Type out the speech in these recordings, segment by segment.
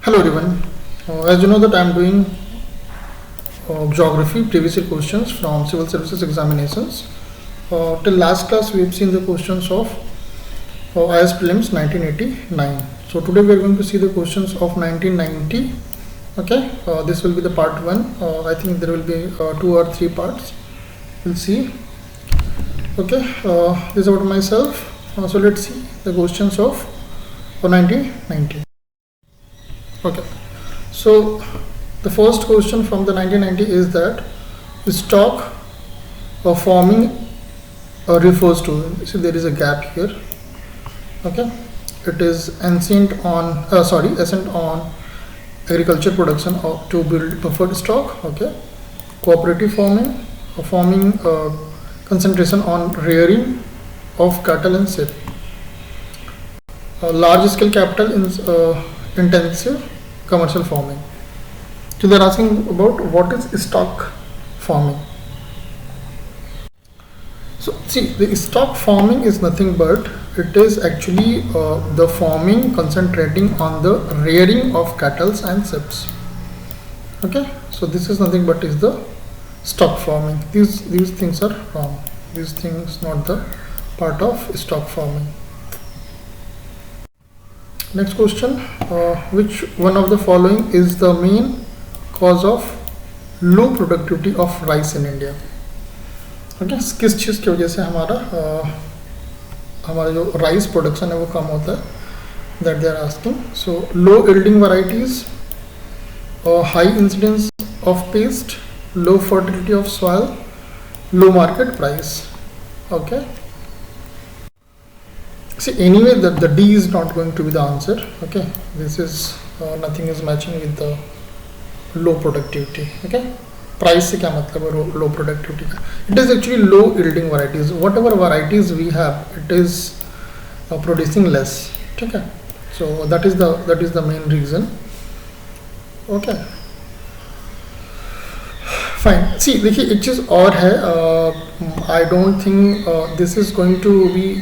Hello everyone. As you know that I am doing geography previous year questions from civil services examinations. Till last class we have seen the questions of IS prelims 1989. So today we are going to see the questions of 1990. Okay, this will be the part 1. I think there will be 2 or 3 parts. We'll see. Okay, this is about myself. So let's see the questions of 1990. Okay, so the first question from the 1990 is that stock forming refers to, so there is a gap here. Okay, it is ascent on agriculture production to build buffered stock. Okay, cooperative forming concentration on rearing of cattle and sheep, large scale capital intensive commercial farming. So they are asking about what is stock farming. So see, the stock farming is nothing but it is actually the farming concentrating on the rearing of cattle and sheep. Okay, so this is nothing but is the stock farming. These things are wrong. These things not the part of stock farming. Next question, which one of the following is the main cause of low productivity of rice in India? Okay, किस चीज़ की वजह से हमारा जो rice production है वो कम होता है, that they are asking. So low yielding varieties, high incidence of pest, low fertility of soil, low market price. Okay. See, anyway, the D is not going to be the answer. Okay, this is nothing is matching with the low productivity. Okay, price से क्या मतलब है low productivity का? It is actually low yielding varieties. Whatever varieties we have, it is producing less. ठीक है? So that is the main reason. Okay. Fine. See, देखिए एक चीज़ और है. I don't think this is going to be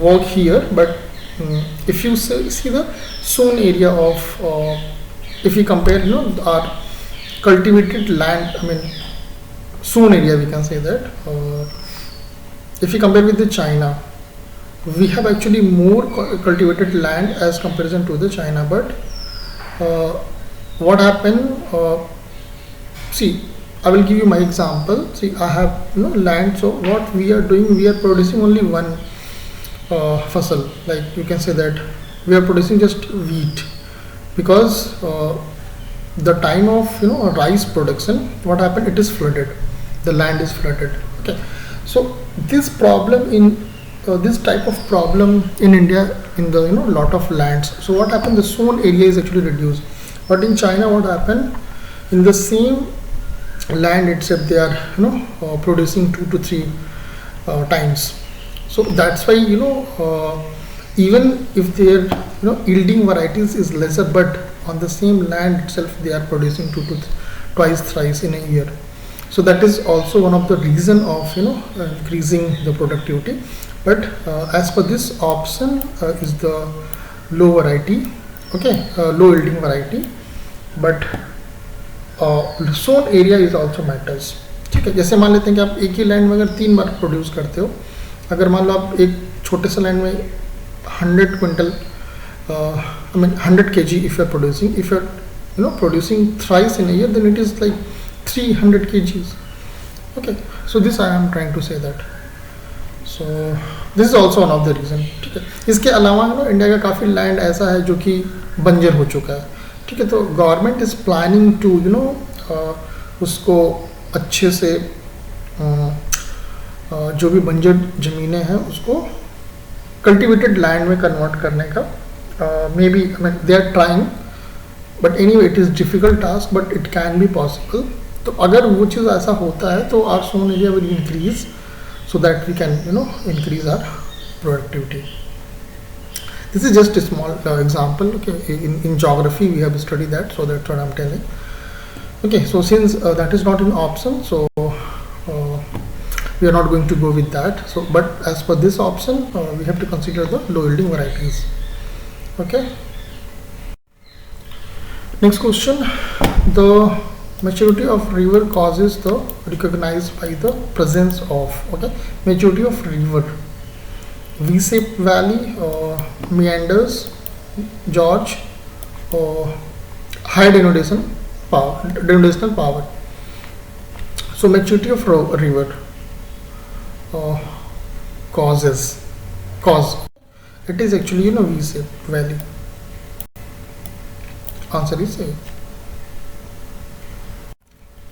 work here, but if you see the sown area of if we compare our cultivated land, I mean sown area, we can say that if we compare with the China, we have actually more cultivated land as comparison to the China. But what happened, see, I will give you my example. See, I have land, so what we are doing, we are producing only one fasal, like you can say that we are producing just wheat, because the time of rice production, what happened, it is flooded, the land is flooded. Okay, so this problem in this type of problem in India in the lot of lands. So what happened, the sown area is actually reduced. But in China, what happened, in the same land itself they are producing 2 to 3 times. So that's why even if their yielding varieties is lesser, but on the same land itself they are producing 2 to twice thrice in a year. So that is also one of the reason of increasing the productivity. But as per this option is the low variety. Okay, low yielding variety, but sown area is also matters. ठीक है, जैसे मान लेते हैं कि आप एक ही land में अगर 3 बार प्रोड्यूस करते हो, अगर मान लो आप एक छोटे से लैंड में 100 quintal I mean 100 kg if you are producing, if you are producing thrice in a year, then it is like 300 kgs. Okay, so this I am trying to say that. So this is also one of the reason. ठीक है, इसके अलावा India का काफ़ी land ऐसा है जो कि बंजर हो चुका है. ठीक है, तो गवर्नमेंट इज़ प्लानिंग टू उसको अच्छे से जो भी बंजर ज़मीनें हैं उसको कल्टिवेटेड लैंड में कन्वर्ट करने का maybe they are trying, but anyway it is difficult task, but it can be possible. तो अगर वो चीज़ ऐसा होता है तो our sown area will increase, so that we can increase our productivity. This is just a small example. Okay, in geography we have studied that, so that's what I'm telling. Okay, so since that is not an option, so we are not going to go with that. So but as per this option we have to consider the low yielding varieties. Okay, Next question, the maturity of river causes the recognized by the presence of, okay, maturity of river, V-shaped valley, meanders, George, or high denotational power. So maturity of river cause, it is actually V-shaped valley. Answer is A.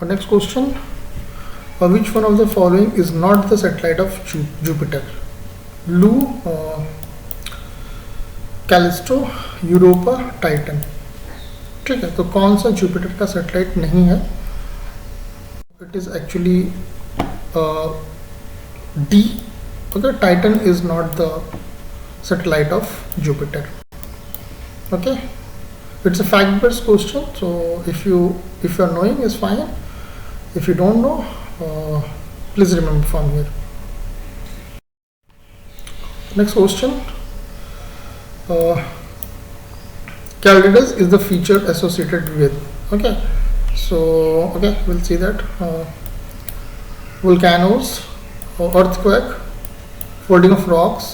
Next question, which one of the following is not the satellite of Jupiter? Lu, Callisto, Europa, Titan. ठीक है, तो कौन सा Jupiter का satellite नहीं है? It is actually D. Okay, Titan is not the satellite of Jupiter. Okay, it's a fact based question, so if you are knowing is fine, if you don't know, please remember from here. Next question, Calderas is the feature associated with, okay, so okay, we'll see that, volcanoes, earthquake, folding of rocks,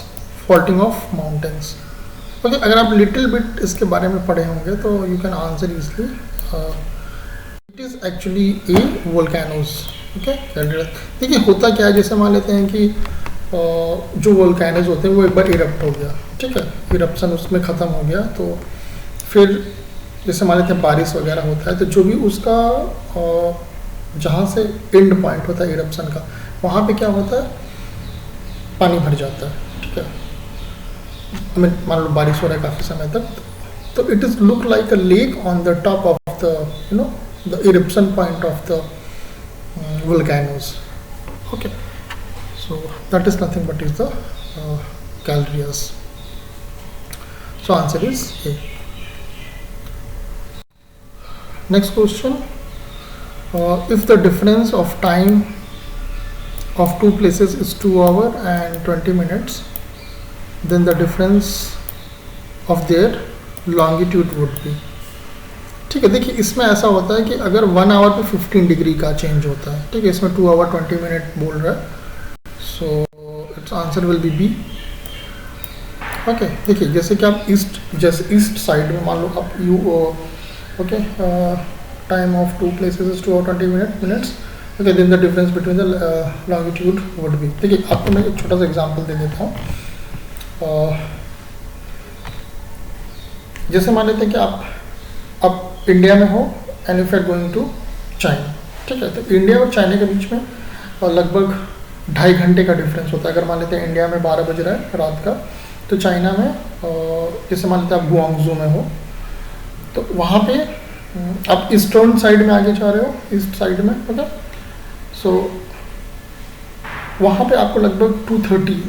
faulting of mountains. Okay, अगर आप little bit इसके बारे में पढ़े होंगे तो you can answer easily. It is actually A volcanoes. Okay, देखिए होता क्या है, जैसे मान लेते हैं कि जो वोल्केनोज होते हैं वो एक बार इरप्ट हो गया, ठीक है, इरप्शन उसमें ख़त्म हो गया, तो फिर जैसे मान लेते हैं बारिश वगैरह होता है, तो जो भी उसका जहाँ से एंड पॉइंट होता है इरप्शन का, वहाँ पे क्या होता है, पानी भर जाता है। ठीक है, मान लो बारिश हो रहा है काफ़ी समय तक, तो it is look like a lake on the top of the the eruption point of the volcanoes. Okay, so that is nothing but is the Calderas. So answer is A. Next question, if the difference of time of two places is 2 hours and 20 minutes, then the difference of their longitude would be. ठीक है, देखिए इसमें ऐसा होता है कि अगर 1 our पे 15 डिग्री का चेंज होता है, ठीक है, इसमें 2 आवर 20 मिनट बोल रहा है, so its answer will be B. Okay, देखिए जैसे कि आप ईस्ट साइड में मान लो आप you, okay, time of 2 places is 2 hour 20 minutes, okay, then the difference between the longitude would be. देखिए आपको मैं एक छोटा सा एग्जांपल दे देता हूँ। जैसे मान लेते हैं कि आप इंडिया में हो and if are going to China, ठीक है, तो इंडिया और चाइना के बीच में लगभग 2.5 घंटे का डिफरेंस होता है। अगर मान लेते हैं इंडिया में 12 बज रहा है रात का, तो चाइना में जैसे मान लेते हैं आप गुआंगजू में हो, तो वहाँ पे आप ईस्टर्न साइड में आगे जा रहे हो, ईस्ट साइड में, ओके, सो वहाँ पे आपको लगभग 2:30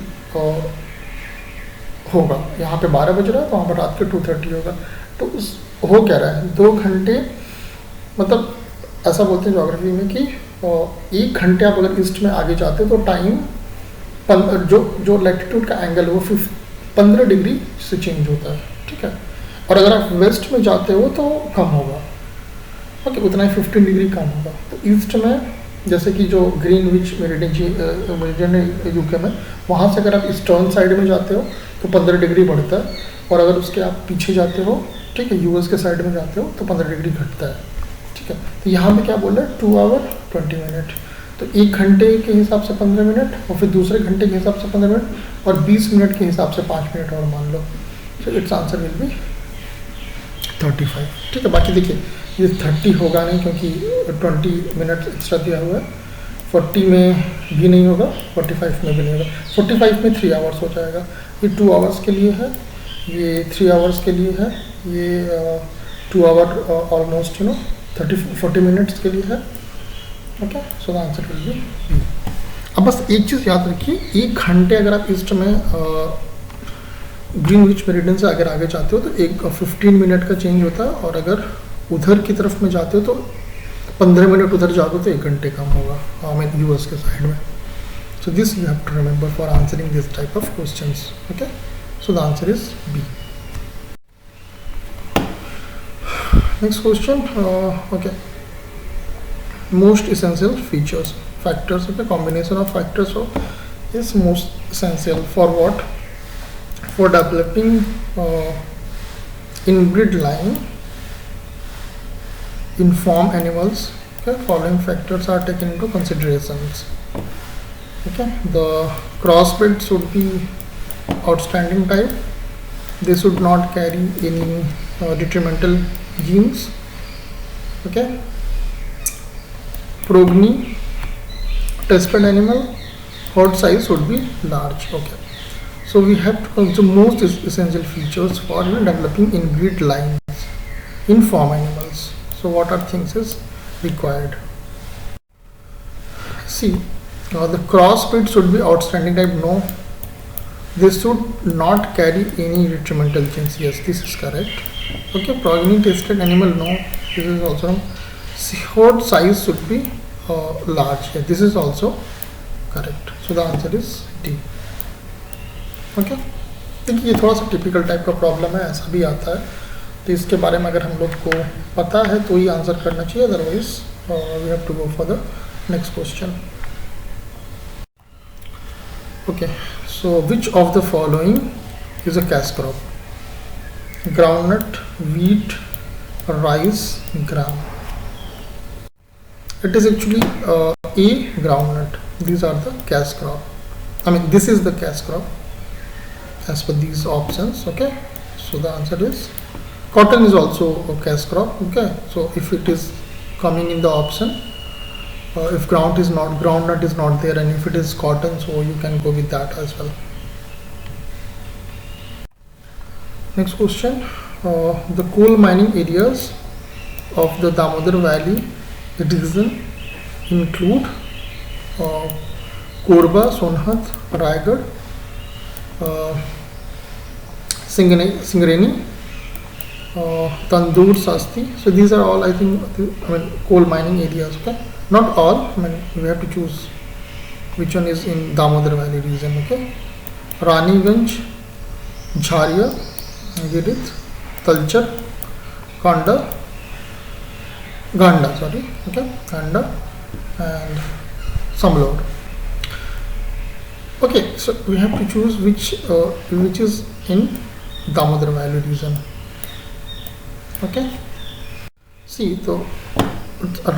होगा। यहाँ पे 12 बज रहा है तो वहाँ पर रात के 2:30 होगा। तो उस हो क्या रहा है, 2 घंटे, मतलब ऐसा बोलते हैं ज्योग्राफी में कि 1 घंटे आप अगर ईस्ट में आगे जाते हो तो टाइम जो लैटिट्यूड का एंगल है वो 15 डिग्री से चेंज होता है, ठीक है, और अगर आप वेस्ट में जाते हो तो कम होगा, ओके, उतना ही 15 डिग्री कम होगा। तो ईस्ट में जैसे कि जो ग्रीनविच मेरिडियन है यूके में, वहाँ से अगर आप ईस्टर्न साइड में जाते हो तो 15 डिग्री बढ़ता है, और अगर उसके आप पीछे जाते हो, ठीक है, यूएस के साइड में जाते हो तो 15 डिग्री घटता है, ठीक है। तो यहाँ पे क्या बोल रहा है, 2 आवर 20 मिनट, तो 1 घंटे के हिसाब से 15 मिनट, और फिर दूसरे घंटे के हिसाब से 15 मिनट, और 20 मिनट के हिसाब से 5 मिनट और मान लो, तो इट्स आंसर विल बी 35, ठीक है। बाकी देखिए ये 30 होगा नहीं क्योंकि 20 मिनट एक्स्ट्रा दिया हुआ है, 40 में भी नहीं होगा, 45 में भी नहीं होगा, 45 में 3 आवर्स हो जाएगा। ये 2 आवर्स के लिए है, ये 3 आवर्स के लिए है, ये 2 आवर ऑलमोस्ट 40 मिनट्स के लिए है, okay, so the answer will be B. अब बस एक चीज़ याद रखिए, 1 घंटे अगर आप ईस्ट में ग्रीनविच मेरिडियन से अगर आगे जाते हो तो 15 मिनट का चेंज होता है, और अगर उधर की तरफ में जाते हो तो 15 मिनट उधर जाते हो तो 1 घंटे कम होगा, आई मीन यूएस के साइड में। So this you have to remember for answering this type of questions, okay, so the answer is B. Next question. Okay, most essential features, factors. Okay, combination of factors is most essential for what? For developing inbred line in farm animals. Okay, following factors are taken into considerations. Okay, the crossbred should be outstanding type. They should not carry any detrimental genes. Okay, progeny, test-fed animal, herd size should be large. Okay, so we have to consider most essential features for developing inbred lines in farm animals. So what are things is required? See, the crossbreed should be outstanding type. No, they should not carry any detrimental genes. Yes, this is correct. Okay, progeny tested animal. No, this is also no. Herd size should be large. Yeah, this is also correct. So the answer is D. Okay, देखिए ये थोड़ा सा typical type का problem है, ऐसा भी आता है, तो इसके बारे में अगर हम लोग को पता है तो ही आंसर करना चाहिए, otherwise we have to go for the next question. Okay, so which of the following is a cash crop? Groundnut, wheat, rice, gram. It is actually a groundnut. These are the cash crop. I mean, this is the cash crop as per these options. Okay, so the answer is cotton is also a cash crop. Okay, so if it is coming in the option, if groundnut is not there, and if it is cotton, so you can go with that as well. Next question. The coal mining areas of the Damodar Valley region include Korba, Sonhat, Raigad, Singareni, Tandoor, Sasti. So these are all, I think, coal mining areas. Okay, not all. I mean, we have to choose which one is in Damodar Valley region. Okay, Raniganj, Jharia, Girit, Talcher, Ganda, sorry. Okay, Ganda and Samlor. Okay, so we have to choose which is in Damodar Valley region. Okay, see, so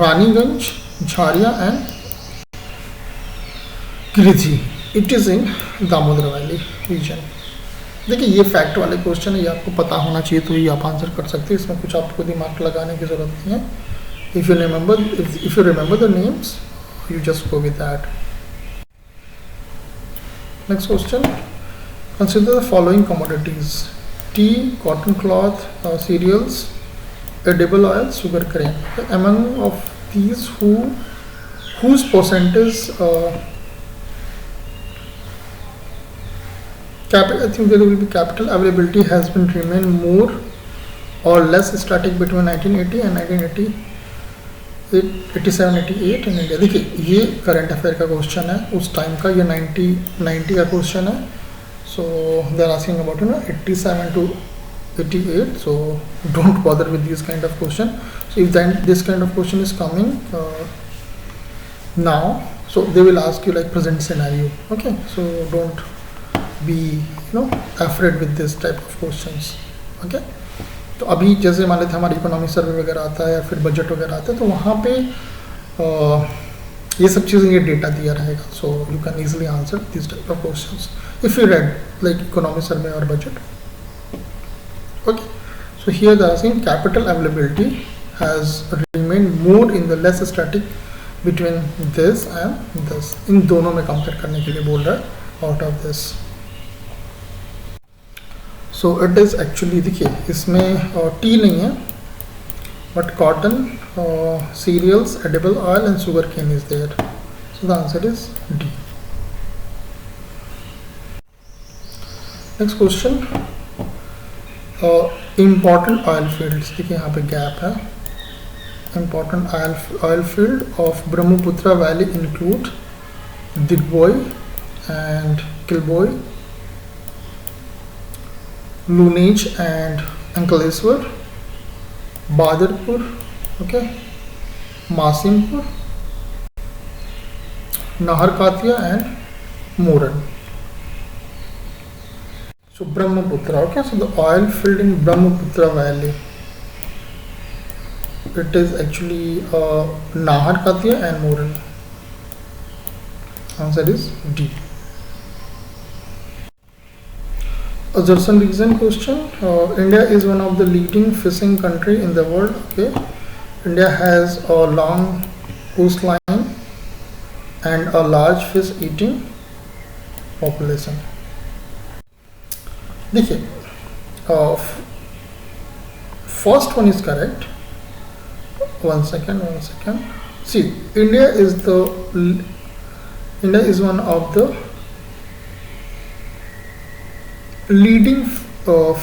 Raniganj, Jharia and Giridhi, it is in Damodar Valley region. देखिए ये fact वाले question है, ये आपको पता होना चाहिए तो ही आप आंसर कर सकते हैं, इसमें कुछ आपको दिमाग लगाने की ज़रूरत नहीं है. If you remember the names, you just go with that. Next question. Consider the following commodities: tea, cotton cloth, cereals, edible oil, sugar cane. Among of these, whose percentage I think there will be capital availability has been remained more or less static between 1980 and 1987-88 in India. देखिए ये current affair का question है, उस time का, ये 90 का question है. So they are asking about 87 to 88. So don't bother with this kind of question. So if then this kind of question is coming now, so they will ask you like present scenario. Okay, so don't be afraid with this type of questions. Okay, तो अभी जैसे मान लेते हमारी economic survey वगैरह आता है या फिर बजट वगैरह आता है, तो वहाँ पे ये सब चीज़ें, ये डेटा दिया रहेगा. So you can easily answer this type of questions if you read like economic survey और budget. Okay, so here they are saying capital availability has remained more in the less static between this and this. इन दोनों में compare करने के लिए बोल रहा है out of this. So it is actually, देखिए इसमें टी नहीं है, but cotton, cereals, edible oil and sugar cane is there. So the answer is D. Next question. Important oil fields. देखिए यहाँ पे गैप है. Important oil field of Brahmaputra Valley include Digboi and Kilboy, Lunage and Ankleshwar, Badarpur, okay, Masimpur, Naharkatia and Moran. So Brahmaputra, okay, so the oil field in Brahmaputra Valley, it is actually Naharkatia and Moran. Answer is D. A Jerson region question. India is one of the leading fishing country in the world. Okay, India has a long coastline and a large fish eating population. देखिए, first one is correct. One second. See, India is one of the leading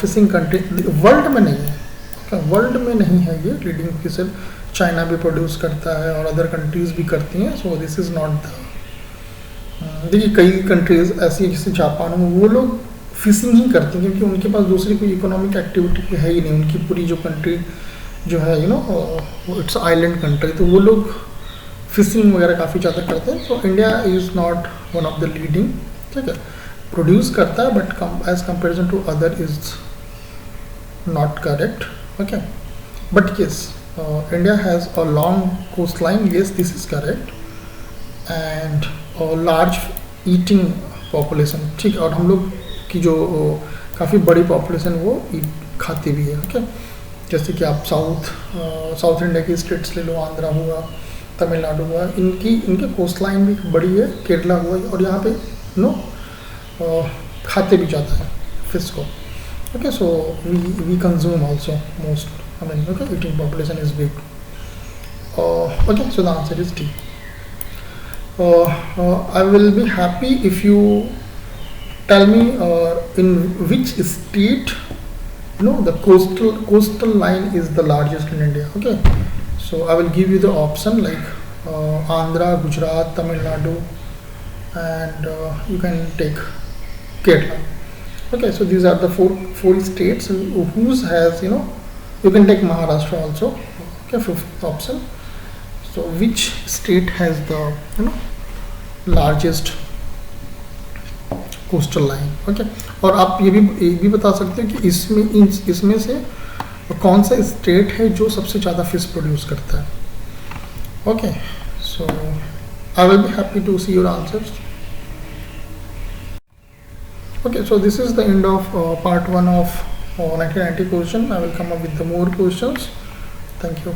fishing country world में नहीं है, world में नहीं है ये leading Fisher. China भी produce करता है और अदर कंट्रीज भी करती हैं. So this is not the, देखिए कई कंट्रीज ऐसी है जैसे जापान में, वो लोग फिशिंग ही करती हैं क्योंकि उनके पास दूसरी कोई इकोनॉमिक एक्टिविटी है ही नहीं. उनकी पूरी जो कंट्री जो है इट्स आइलैंड कंट्री, तो वो लोग फिशिंग वगैरह काफ़ी ज़्यादा करते हैं. So India is not one of the leading, ठीक है, प्रोड्यूस करता है but as comparison to other is not correct. Okay, but yes India has a long coast line, yes this is correct, and large eating population, ठीक है, और हम लोग की जो काफ़ी बड़ी पॉपुलेशन वो खाती भी है. ओके, जैसे कि आप साउथ इंडिया की स्टेट्स ले लो, आंध्रा हुआ, तमिलनाडु हुआ, इनके कोस्ट लाइन भी बड़ी है, केरला हुआ, और यहाँ पे खाते भी ज़्यादा है फिश को. Okay, so we consume also most, I mean okay, eating population is big. Okay, so the answer is D. I will be happy if you tell me in which state the coastal line is the largest in India. Okay, so I will give you the option like Andhra, Gujarat, Tamil Nadu, and you can take Kerala. Okay, so these are the four states whose has you can take Maharashtra also. Okay, fifth option. So which state has the largest coastal line? Okay, और आप ये भी बता सकते हैं कि इसमें से कौन सा स्टेट है जो सबसे ज़्यादा फिश प्रोड्यूस करता है. Okay, so I will be happy to see your answers. Okay, so this is the end of part 1 of 1990 question. I will come up with the more questions. Thank you.